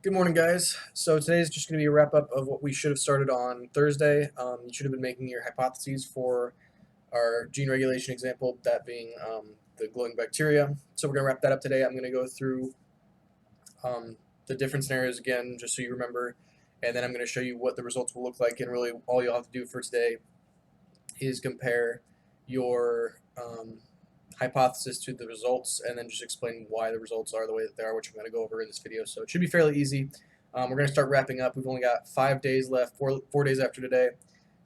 Good morning, guys. So today is just going to be a wrap up of what we should have started on Thursday. You should have been making your hypotheses for our gene regulation example, that being the glowing bacteria. So we're going to wrap that up today. I'm going to go through the different scenarios again, just so you remember, and then I'm going to show you what the results will look like. And really, all you'll have to do for today is compare your hypothesis to the results, and then just explain why the results are the way that they are, which I'm going to go over in this video. So it should be fairly easy. We're going to start wrapping up. We've only got 5 days left, four days after today.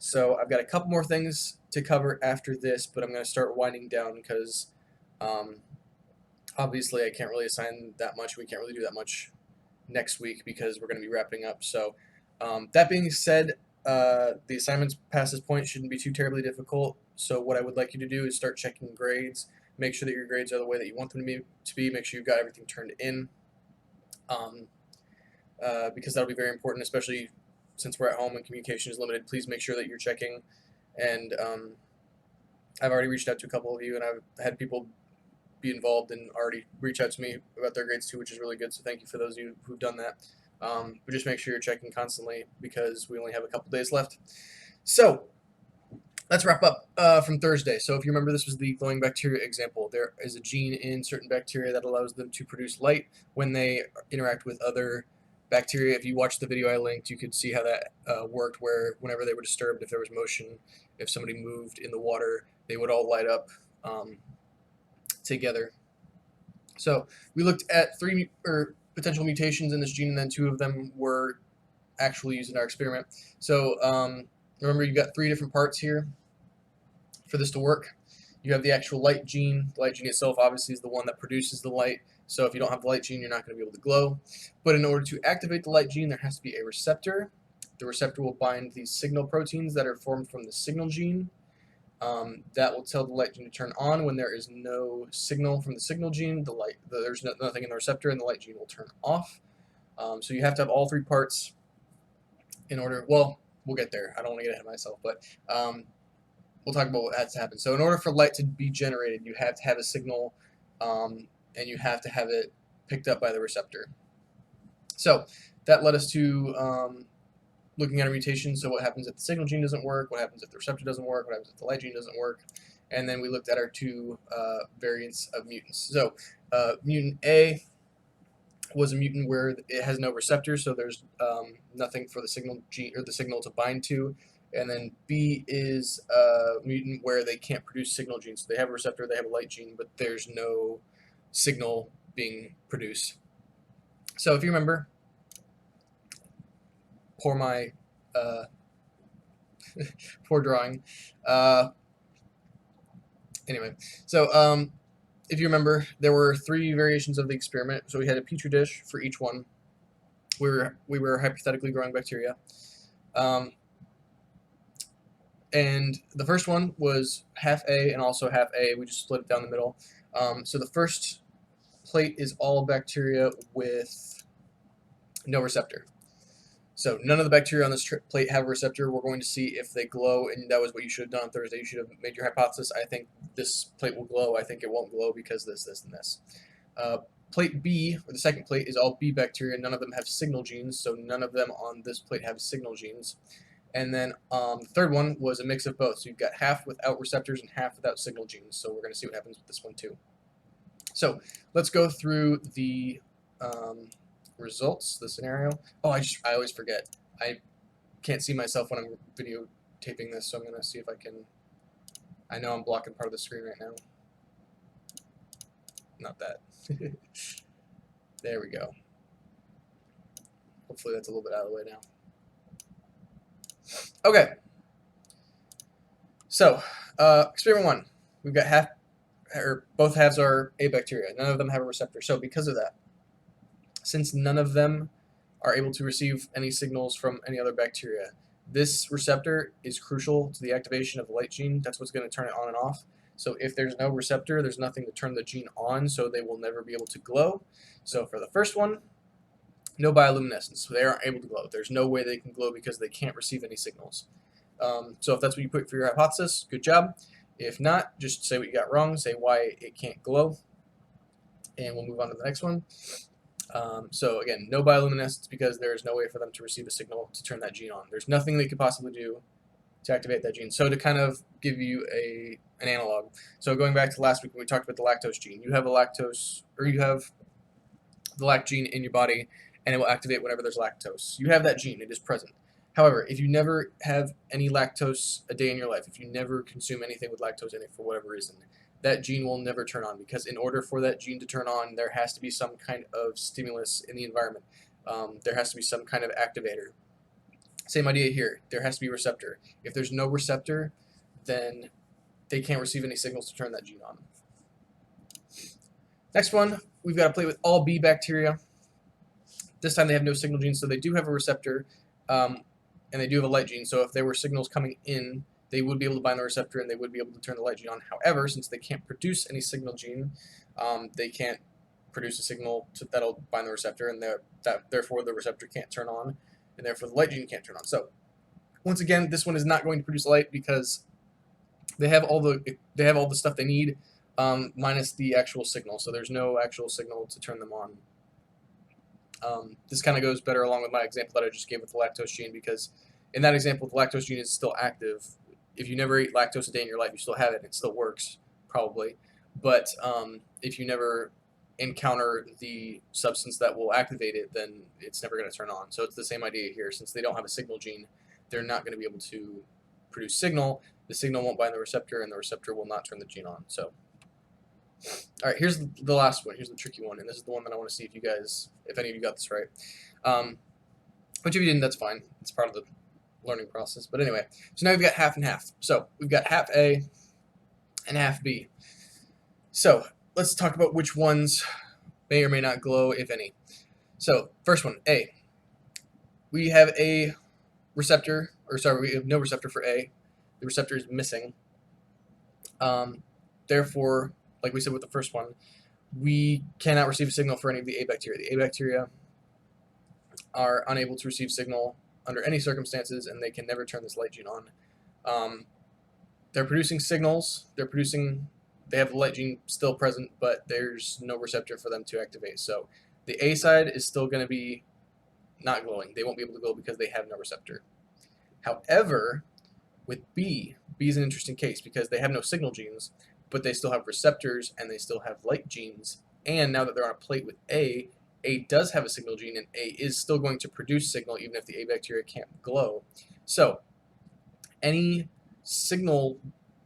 So I've got a couple more things to cover after this, but I'm going to start winding down because obviously I can't really assign that much. We can't really do that much next week because we're going to be wrapping up. So that being said, the assignments past this point shouldn't be too terribly difficult. So what I would like you to do is start checking grades. Make sure that your grades are the way that you want them to be. Make sure you've got everything turned in, because that'll be very important, especially since we're at home and communication is limited. Please make sure that you're checking. And I've already reached out to a couple of you, and I've had people be involved and already reach out to me about their grades too, which is really good. So thank you for those of you who've done that. But just make sure you're checking constantly because we only have a couple days left. So let's wrap up from Thursday. So if you remember, this was the glowing bacteria example. There is a gene in certain bacteria that allows them to produce light when they interact with other bacteria. If you watched the video I linked, you could see how that worked, where whenever they were disturbed, if there was motion, if somebody moved in the water, they would all light up together. So we looked at three potential mutations in this gene, and then 2 of them were actually used in our experiment. So remember, you've got 3 different parts here for this to work. You have the actual light gene. The light gene itself obviously is the one that produces the light. So if you don't have the light gene, you're not going to be able to glow. But in order to activate the light gene, there has to be a receptor. The receptor will bind these signal proteins that are formed from the signal gene. That will tell the light gene to turn on. When there is no signal from the signal gene, there's nothing in the receptor, and the light gene will turn off. So you have to have all 3 parts in order. Well, we'll get there. I don't want to get ahead of myself, but we'll talk about what has to happen. So in order for light to be generated, you have to have a signal, and you have to have it picked up by the receptor. So that led us to looking at a mutation. So what happens if the signal gene doesn't work? What happens if the receptor doesn't work? What happens if the light gene doesn't work? And then we looked at our 2 variants of mutants. So mutant A was a mutant where it has no receptor, so there's nothing for the signal gene or the signal to bind to. And then B is a mutant where they can't produce signal genes. So they have a receptor, they have a light gene, but there's no signal being produced. So if you remember, poor drawing. Anyway, so if you remember, there were 3 variations of the experiment. So we had a petri dish for each one. We were hypothetically growing bacteria. And the first one was half A and also half A. We just split it down the middle. So the first plate is all bacteria with no receptor. So none of the bacteria on this plate have a receptor. We're going to see if they glow, and that was what you should have done on Thursday. You should have made your hypothesis. I think this plate will glow. I think it won't glow because this, and this. Plate B, or the second plate, is all B bacteria. None of them have signal genes, so none of them on this plate have signal genes. And then the third one was a mix of both. So you've got half without receptors and half without signal genes. So we're going to see what happens with this one too. So let's go through the results, the scenario. Oh, I always forget. I can't see myself when I'm videotaping this, so I'm going to see if I can. I know I'm blocking part of the screen right now. Not that. There we go. Hopefully that's a little bit out of the way now. Okay, so experiment 1, we've got both halves are A bacteria. None of them have a receptor. So because of that, since none of them are able to receive any signals from any other bacteria, this receptor is crucial to the activation of the light gene. That's what's going to turn it on and off. So if there's no receptor, there's nothing to turn the gene on, so they will never be able to glow. So for the first one, no bioluminescence. So they aren't able to glow. There's no way they can glow because they can't receive any signals. So if that's what you put for your hypothesis, good job. If not, just say what you got wrong. Say why it can't glow. And we'll move on to the next one. So again, no bioluminescence because there's no way for them to receive a signal to turn that gene on. There's nothing they could possibly do to activate that gene. So to kind of give you an analog, so going back to last week when we talked about the lactose gene, you have a lactose, or you have the lact gene in your body, and it will activate whenever there's lactose. You have that gene; it is present. However, if you never have any lactose a day in your life, if you never consume anything with lactose in it for whatever reason, that gene will never turn on, because in order for that gene to turn on, there has to be some kind of stimulus in the environment. There has to be some kind of activator. Same idea here. There has to be a receptor. If there's no receptor, then they can't receive any signals to turn that gene on. Next one, we've got to play with all B bacteria. This time they have no signal gene, so they do have a receptor, and they do have a light gene. So if there were signals coming in, they would be able to bind the receptor and they would be able to turn the light gene on. However, since they can't produce any signal gene, they can't produce a signal that'll bind the receptor, and therefore the receptor can't turn on, and therefore the light gene can't turn on. So once again, this one is not going to produce light because they have all the stuff they need, minus the actual signal. So there's no actual signal to turn them on. This kind of goes better along with my example that I just gave with the lactose gene, because in that example, the lactose gene is still active. If you never ate lactose a day in your life, you still have it, and it still works, probably. But if you never encounter the substance that will activate it, then it's never going to turn on. So it's the same idea here. Since they don't have a signal gene, they're not going to be able to produce signal. The signal won't bind the receptor, and the receptor will not turn the gene on. So, all right, here's the last one. Here's the tricky one, and this is the one that I want to see if any of you got this right. Which if you didn't, that's fine. It's part of the learning process. But anyway, so now we've got half and half. So we've got half A and half B. So let's talk about which ones may or may not glow, if any. So first one, A. We have a receptor, we have no receptor for A. The receptor is missing. Therefore, like we said with the first one, we cannot receive a signal for any of the A bacteria. The A bacteria are unable to receive signal under any circumstances, and they can never turn this light gene on. They're producing signals. They have the light gene still present, but there's no receptor for them to activate. So the A side is still going to be not glowing. They won't be able to glow because they have no receptor. However, with B is an interesting case because they have no signal genes, but they still have receptors and they still have light genes. And now that they're on a plate with A does have a signal gene, and A is still going to produce signal even if the A bacteria can't glow. So any signal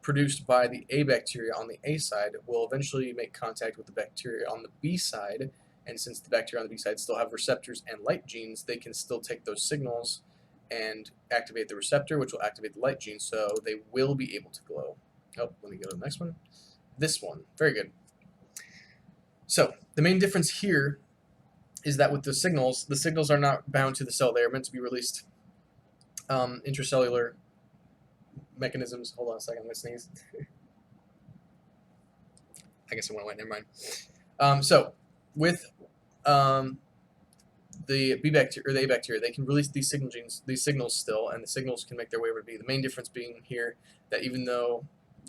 produced by the A bacteria on the A side will eventually make contact with the bacteria on the B side, and since the bacteria on the B side still have receptors and light genes, they can still take those signals and activate the receptor, which will activate the light gene, so they will be able to glow. Oh, let me go to the next one. This one. Very good. So the main difference here is that with the signals are not bound to the cell. They are meant to be released intracellular mechanisms. Hold on a second, I'm going to sneeze. I guess I went away, never mind. So with the B bacteria or the A bacteria, they can release these signals still, and the signals can make their way over to B. The main difference being here that even though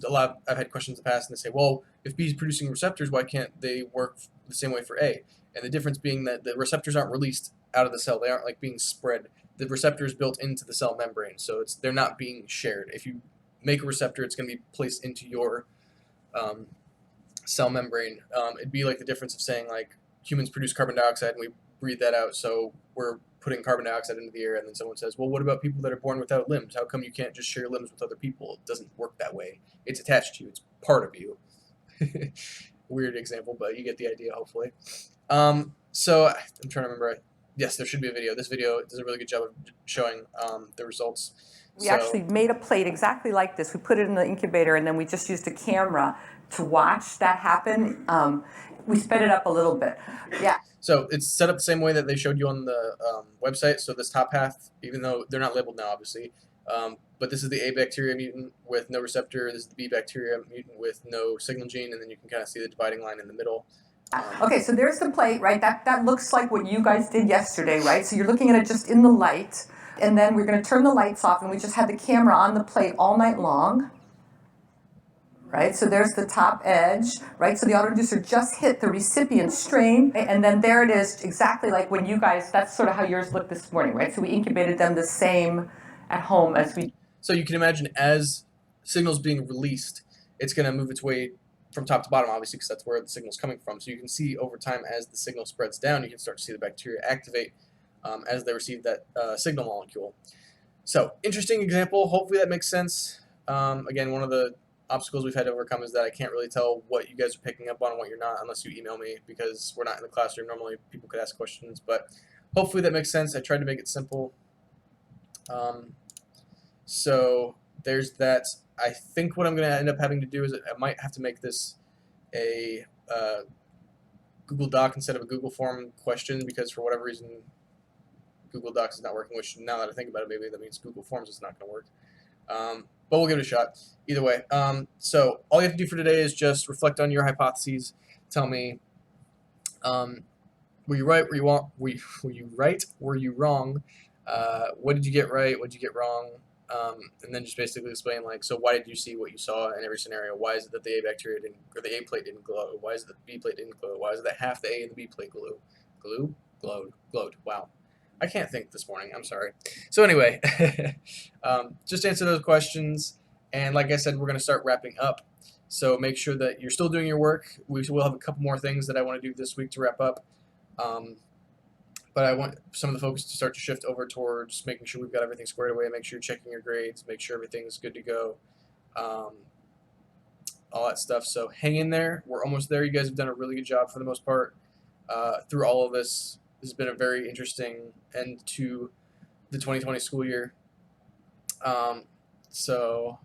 I've had questions in the past, and they say, well, if B is producing receptors, why can't they work the same way for A? And the difference being that the receptors aren't released out of the cell; they aren't like being spread. The receptor is built into the cell membrane, so they're not being shared. If you make a receptor, it's going to be placed into your cell membrane. It'd be like the difference of saying like humans produce carbon dioxide and we breathe that out, so we're putting carbon dioxide into the air, and then someone says, well, what about people that are born without limbs? How come you can't just share limbs with other people? It doesn't work that way. It's attached to you. It's part of you. Weird example, but you get the idea, hopefully. So I'm trying to remember. Yes, there should be a video. This video does a really good job of showing the results. We actually made a plate exactly like this. We put it in the incubator, and then we just used a camera to watch that happen. We sped it up a little bit. Yeah. So it's set up the same way that they showed you on the website. So this top half, even though they're not labeled now, obviously, but this is the A bacteria mutant with no receptor. This is the B bacteria mutant with no signal gene, and then you can kind of see the dividing line in the middle. Okay, so there's the plate, right? That looks like what you guys did yesterday, right? So you're looking at it just in the light, and then we're going to turn the lights off, and we just had the camera on the plate all night long. right? So there's the top edge, right? So the autoinducer just hit the recipient strain, right? And then there it is, exactly like when you guys, that's sort of how yours looked this morning, right? So we incubated them the same at home as we. So you can imagine as signal's being released, it's going to move its way from top to bottom, obviously, because that's where the signal's coming from. So you can see over time as the signal spreads down, you can start to see the bacteria activate as they receive that signal molecule. So interesting example. Hopefully that makes sense. Again, one of the obstacles we've had to overcome is that I can't really tell what you guys are picking up on and what you're not unless you email me, because we're not in the classroom. Normally people could ask questions, but hopefully that makes sense. I tried to make it simple. So there's that. I think what I'm going to end up having to do is I might have to make this a Google Doc instead of a Google Form question, because for whatever reason Google Docs is not working, which now that I think about it, maybe that means Google Forms is not going to work. But we'll give it a shot either way. So all you have to do for today is just reflect on your hypotheses. Tell me, were you right? Were you wrong? Were you right? Were you wrong? What did you get right? What did you get wrong? And then just basically explain, like, so why did you see what you saw in every scenario? Why is it that the A bacteria didn't, or the A plate didn't glow? Why is it that the B plate didn't glow? Why is it that half the A and the B plate glowed? Wow. I can't think this morning. I'm sorry. So anyway, just answer those questions. And like I said, we're going to start wrapping up. So make sure that you're still doing your work. We will have a couple more things that I want to do this week to wrap up. But I want some of the focus to start to shift over towards making sure we've got everything squared away, make sure you're checking your grades, make sure everything's good to go, all that stuff. So hang in there. We're almost there. You guys have done a really good job for the most part through all of this. This has been a very interesting end to the 2020 school year. You guys are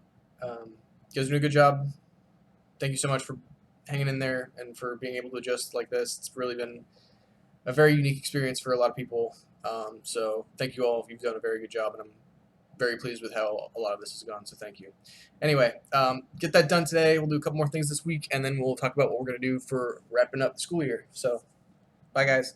doing a good job. Thank you so much for hanging in there and for being able to adjust like this. It's really been a very unique experience for a lot of people. So thank you all. You've done a very good job, and I'm very pleased with how a lot of this has gone. So thank you. Anyway, get that done today. We'll do a couple more things this week, and then we'll talk about what we're going to do for wrapping up the school year. So bye, guys.